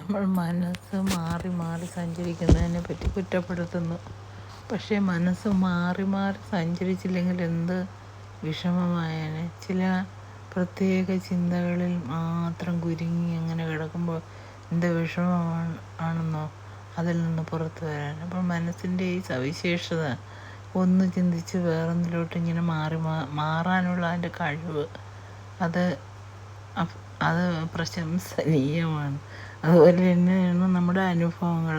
നമ്മൾ മനസ്സ് മാറി മാറി സഞ്ചരിക്കുന്നതിനെ പറ്റി കുറ്റപ്പെടുത്തുന്നു. പക്ഷേ മനസ്സ് മാറി മാറി സഞ്ചരിച്ചില്ലെങ്കിൽ എന്ത് വിഷമമായേനെ. ചില പ്രത്യേക ചിന്തകളിൽ മാത്രം കുരുങ്ങി അങ്ങനെ കിടക്കുമ്പോൾ എന്ത് വിഷമമാണെന്നോ അതിൽ നിന്ന് പുറത്തു വരാൻ. അപ്പോൾ മനസ്സിൻ്റെ ഈ സവിശേഷത ഒന്ന് ചിന്തിച്ച് വേറൊന്നിലോട്ട് ഇങ്ങനെ മാറാനുള്ള അതിൻ്റെ കഴിവ് അത് അത് പ്രശംസനീയമാണ്. അതുപോലെ തന്നെയാണ് നമ്മുടെ അനുഭവങ്ങൾ.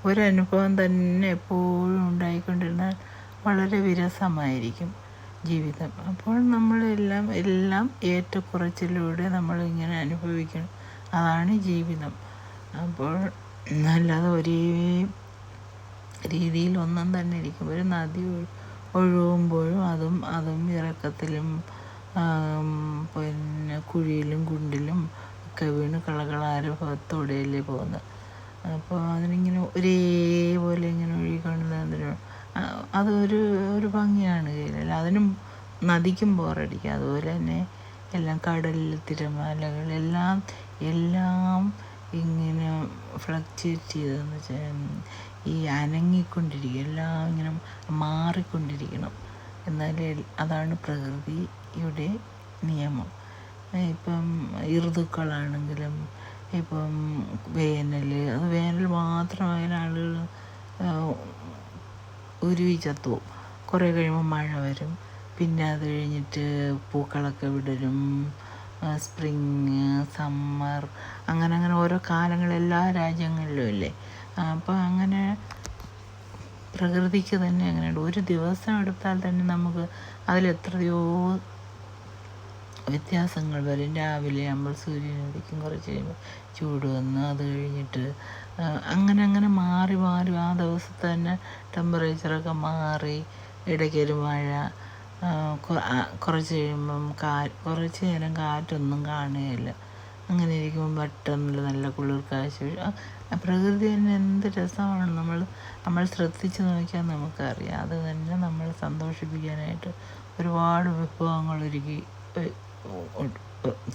ഒരനുഭവം തന്നെ എപ്പോഴും ഉണ്ടായിക്കൊണ്ടിരുന്നാൽ വളരെ വിരസമായിരിക്കും ജീവിതം. അപ്പോൾ എല്ലാം ഏറ്റക്കുറച്ചിലൂടെ നമ്മളിങ്ങനെ അനുഭവിക്കണം. അതാണ് ജീവിതം. അപ്പോൾ അല്ലാതെ ഒരേ രീതിയിൽ ഒന്നും തന്നെ ഇരിക്കും. ഒരു നദി ഒഴുകുമ്പോഴും അതും ഇറക്കത്തിലും പിന്നെ കുഴിയിലും കുണ്ടിലും ഒക്കെ വീണ് കളകളാരഭത്തോടെയല്ലേ പോകുന്നത്. അപ്പോൾ അതിനിങ്ങനെ ഒരേപോലെ ഇങ്ങനെ ഒഴുകിക്കൊണ്ടിരുന്നതിന് അതൊരു ഭംഗിയാണ് കയ്യിലല്ല. അതിനും നദിക്കും ബോറടിക്കുക. അതുപോലെ തന്നെ എല്ലാം കടലിൽ തിരമാലകൾ എല്ലാം ഇങ്ങനെ ഫ്ലക്ച്വേറ്റ് ചെയ്തതെന്ന് വെച്ചാൽ ഈ അനങ്ങിക്കൊണ്ടിരിക്കുക, എല്ലാം ഇങ്ങനെ മാറിക്കൊണ്ടിരിക്കണം. എന്നാലേ അതാണ് പ്രകൃതിയുടെ നിയമം. ഇപ്പം ഋതുക്കളാണെങ്കിലും ഇപ്പം വേനൽ മാത്രമായാലും ആളുകൾ ഉരുവി ചത്തുപോകും. കുറേ കഴിയുമ്പോൾ മഴ വരും. പിന്നെ അത് കഴിഞ്ഞിട്ട് പൂക്കളൊക്കെ വിടരും. സ്പ്രിങ്, സമ്മർ, അങ്ങനെ ഓരോ കാലങ്ങൾ എല്ലാ രാജ്യങ്ങളിലും ഇല്ലേ. അപ്പോൾ അങ്ങനെ പ്രകൃതിക്ക് തന്നെ അങ്ങനെയുണ്ട്. ഒരു ദിവസം എടുത്താൽ തന്നെ നമുക്ക് അതിലെത്രയോ വ്യത്യാസങ്ങൾ വരും. രാവിലെ നമ്മൾ സൂര്യൻ ഉദിക്കും, കുറച്ച് കഴിയുമ്പോൾ ചൂട് വന്ന് അത് കഴിഞ്ഞിട്ട് അങ്ങനെ മാറി മാറി ആ ദിവസത്തെ തന്നെ ടെമ്പറേച്ചറൊക്കെ മാറി. ഇടയ്ക്കൊരു മഴ, കുറച്ച് കഴിയുമ്പം കുറച്ച് നേരം കാറ്റൊന്നും കാണുകയില്ല. അങ്ങനെ ഇരിക്കുമ്പം പെട്ടെന്ന് നല്ല കുളിർ കാഴ്ച. പ്രകൃതി തന്നെ എന്ത് രസമാണ്. നമ്മൾ ശ്രദ്ധിച്ച് നോക്കിയാൽ നമുക്കറിയാം. അത് തന്നെ നമ്മൾ സന്തോഷിപ്പിക്കാനായിട്ട് ഒരുപാട് വിഭവങ്ങൾ ഒരുക്കി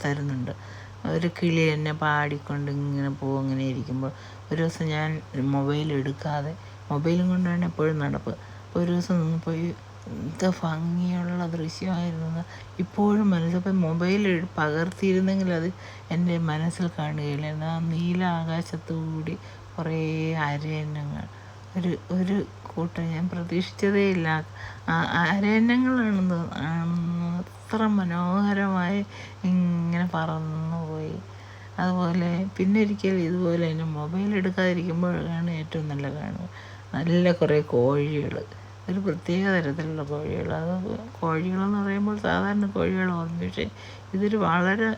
തരുന്നുണ്ട്. ഒരു കിളി തന്നെ പാടിക്കൊണ്ട് ഇങ്ങനെ പോകും. അങ്ങനെ ഇരിക്കുമ്പോൾ ഒരു ദിവസം ഞാൻ മൊബൈലും കൊണ്ടാണ് എപ്പോഴും നടപ്പ്. അപ്പോൾ ഒരു ദിവസം നിന്നപ്പോൾ എന്ത് ഭംഗിയുള്ള ദൃശ്യമായിരുന്നു. ഇപ്പോഴും മനസ്സിപ്പോൾ മൊബൈൽ പകർത്തിയിരുന്നെങ്കിൽ അത് എൻ്റെ മനസ്സിൽ കാണുകയില്ലായിരുന്നു. ആ നീല ആകാശത്തുകൂടി കുറേ അരയന്നങ്ങൾ, ഒരു കൂട്ടം ഞാൻ പ്രതീക്ഷിച്ചതേ ഇല്ല. അരയന്നങ്ങളാണെന്ന് അത്ര മനോഹരമായി ഇങ്ങനെ പറന്നു പോയി. അതുപോലെ പിന്നെ ഒരിക്കൽ ഇതുപോലെ തന്നെ മൊബൈൽ എടുക്കാതിരിക്കുമ്പോഴാണ് ഏറ്റവും നല്ല കാണുക. നല്ല കുറേ കോഴികൾ, ഒരു പ്രത്യേക തരത്തിലുള്ള കോഴികൾ. അത് കോഴികളെന്ന് പറയുമ്പോൾ സാധാരണ കോഴികൾ ഓർമ്മ, പക്ഷേ ഇതൊരു വളരെ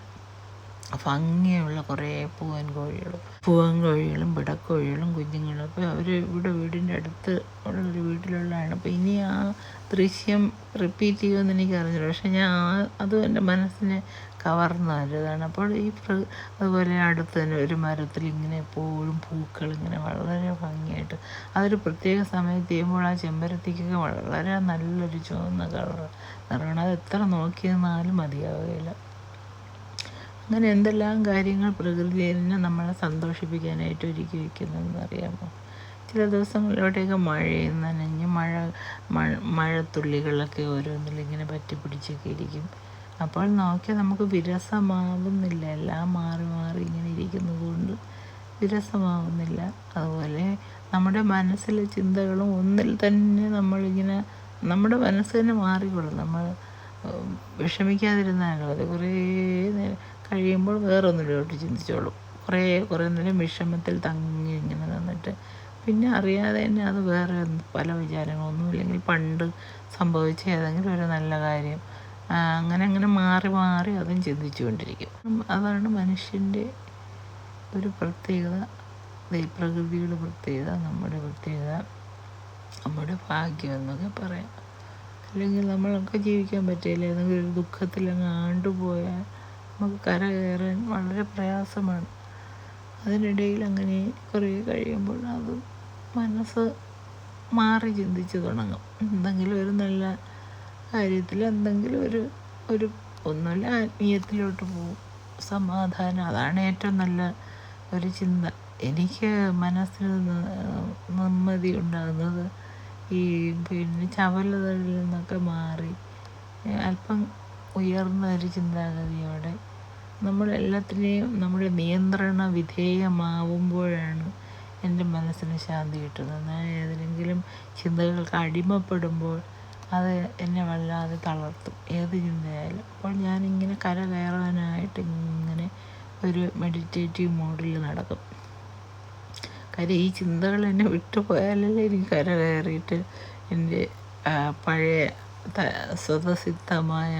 ഭംഗിയുള്ള കുറേ പൂവൻ കോഴികളും പിടക്കോഴികളും കുഞ്ഞുങ്ങളും. അപ്പോൾ അവർ ഇവിടെ വീടിൻ്റെ അടുത്ത് ഉള്ളൊരു വീട്ടിലുള്ളതാണ്. അപ്പോൾ ഇനി ആ ദൃശ്യം റിപ്പീറ്റ് ചെയ്യുമെന്ന് എനിക്കറിഞ്ഞില്ല. പക്ഷേ അതും എൻ്റെ മനസ്സിനെ കവർന്നതാണ്. അപ്പോൾ അതുപോലെ അടുത്ത് തന്നെ ഒരു മരത്തിൽ ഇങ്ങനെ എപ്പോഴും പൂക്കളിങ്ങനെ വളരെ ഭംഗിയായിട്ട്, അതൊരു പ്രത്യേക സമയത്ത് ചെയ്യുമ്പോൾ ആ ചെമ്പരത്തിക്കൊക്കെ വളരെ നല്ലൊരു ചുവന്ന നിറമാണ്. അത് എത്ര നോക്കിയെന്നാലും മതിയാവുകയില്ല. അങ്ങനെ എന്തെല്ലാം കാര്യങ്ങൾ പ്രകൃതി തന്നെ നമ്മളെ സന്തോഷിപ്പിക്കാനായിട്ട് ഒരുക്കി വയ്ക്കുന്നതെന്ന് അറിയാമോ. ചില ദിവസങ്ങളിലോട്ടൊക്കെ മഴയും നനഞ്ഞ് മഴത്തുള്ളികളൊക്കെ ഓരോന്നിലിങ്ങനെ പറ്റിപ്പിടിച്ചൊക്കെ ഇരിക്കും. അപ്പോൾ നോക്കിയാൽ നമുക്ക് വിരസമാവുന്നില്ല. എല്ലാം മാറി മാറി ഇങ്ങനെ ഇരിക്കുന്നത് കൊണ്ട് വിരസമാവുന്നില്ല. അതുപോലെ നമ്മുടെ മനസ്സിലെ ചിന്തകളും ഒന്നിൽ തന്നെ നമ്മുടെ മനസ്സ് തന്നെ മാറിക്കൊള്ളും. നമ്മൾ വിഷമിക്കാതിരുന്നാലും അത് കുറേ നേരം കഴിയുമ്പോൾ വേറൊന്നിലോട്ട് ചിന്തിച്ചോളും. കുറേ നേരം വിഷമത്തിൽ തങ്ങി ഇങ്ങനെ നിന്നിട്ട് പിന്നെ അറിയാതെ തന്നെ അത് വേറെ പല വിചാരങ്ങളൊന്നുമില്ലെങ്കിൽ പണ്ട് സംഭവിച്ച ഏതെങ്കിലും ഒരു നല്ല കാര്യം അങ്ങനെ മാറി മാറി അതും ചിന്തിച്ചുകൊണ്ടിരിക്കും. അതാണ് മനുഷ്യൻ്റെ ഒരു പ്രത്യേകത, പ്രകൃതിയുടെ പ്രത്യേകത, നമ്മുടെ പ്രത്യേകത, നമ്മുടെ ഭാഗ്യം എന്നൊക്കെ പറയാം. അല്ലെങ്കിൽ നമ്മളൊക്കെ ജീവിക്കാൻ പറ്റില്ല. ഏതെങ്കിലും ഒരു ദുഃഖത്തിലങ്ങ് ആണ്ടുപോയാൽ നമുക്ക് കരകയറാൻ വളരെ പ്രയാസമാണ്. അതിനിടയിൽ അങ്ങനെ കുറേ കഴിയുമ്പോൾ അത് മനസ്സ് മാറി ചിന്തിച്ച് തുടങ്ങും. എന്തെങ്കിലും ഒരു നല്ല കാര്യത്തിൽ എന്തെങ്കിലും ഒരു ഒന്നുമില്ല ആത്മീയത്തിലോട്ട് പോകും. സമാധാനം, അതാണ് ഏറ്റവും നല്ല ഒരു ചിന്ത. എനിക്ക് മനസ്സിന് നിമ്മതി ഉണ്ടാകുന്നത് ഈ ചപലതകളിൽ നിന്നൊക്കെ മാറി അല്പം ഉയർന്ന ഒരു ചിന്താഗതിയോടെ നമ്മളെല്ലാത്തിനെയും നമ്മുടെ നിയന്ത്രണ വിധേയമാവുമ്പോഴാണ് എൻ്റെ മനസ്സിന് ശാന്തി കിട്ടുന്നത്. ഞാൻ ഏതെങ്കിലും ചിന്തകൾക്ക് അടിമപ്പെടുമ്പോൾ അത് എന്നെ വല്ലാതെ തളർത്തും, ഏത് ചിന്തയായാലും. അപ്പോൾ ഞാനിങ്ങനെ കയറാനായിട്ട് ഇങ്ങനെ ഒരു മെഡിറ്റേറ്റീവ് മോഡിൽ നടക്കും. കാര്യം ഈ ചിന്തകൾ എന്നെ വിട്ടുപോയാലല്ലേ എനിക്ക് കയറിയിട്ട് എൻ്റെ പഴയ സ്വതസിദ്ധമായ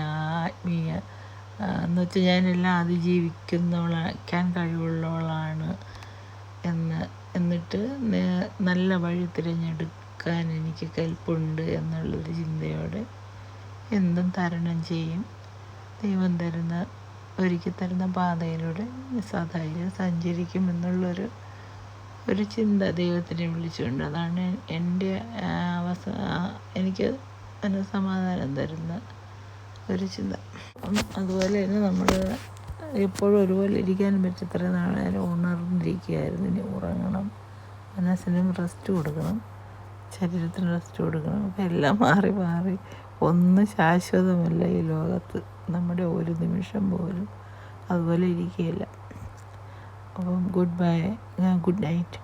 ആത്മീയ എന്നുവെച്ചാൽ ഞാനെല്ലാം അതിജീവിക്കാൻ കഴിവുള്ളവളാണ് എന്നിട്ട് നല്ല വഴി തിരഞ്ഞെടുക്കാൻ എനിക്ക് കെൽപ്പുണ്ട് എന്നുള്ളൊരു ചിന്തയോടെ എന്തും തരണം ചെയ്യും. ദൈവം ഒരുക്കി തരുന്ന പാതയിലൂടെ സധൈര്യം സഞ്ചരിക്കും എന്നുള്ളൊരു ചിന്ത ദൈവത്തിനെ വിളിച്ചുകൊണ്ട്. അതാണ് എൻ്റെ എനിക്ക് മനസ്സമാധാനം തരുന്ന ഒരു ചിന്ത. അതുപോലെ തന്നെ നമ്മൾ എപ്പോഴും ഒരുപോലെ ഇരിക്കാനും പറ്റത്ര നാളേരം ഉണർന്നിരിക്കുകയായിരുന്നു. ഇനി ഉറങ്ങണം, മനസ്സിനും റെസ്റ്റ് കൊടുക്കണം, ശരീരത്തിന് റെസ്റ്റ് കൊടുക്കണം. അപ്പം എല്ലാം മാറി മാറി ഒന്നും ശാശ്വതമല്ല ഈ ലോകത്ത്. നമ്മുടെ ഒരു നിമിഷം പോലും അതുപോലെ ഇരിക്കുകയില്ല. അപ്പം ഗുഡ് നൈറ്റ്.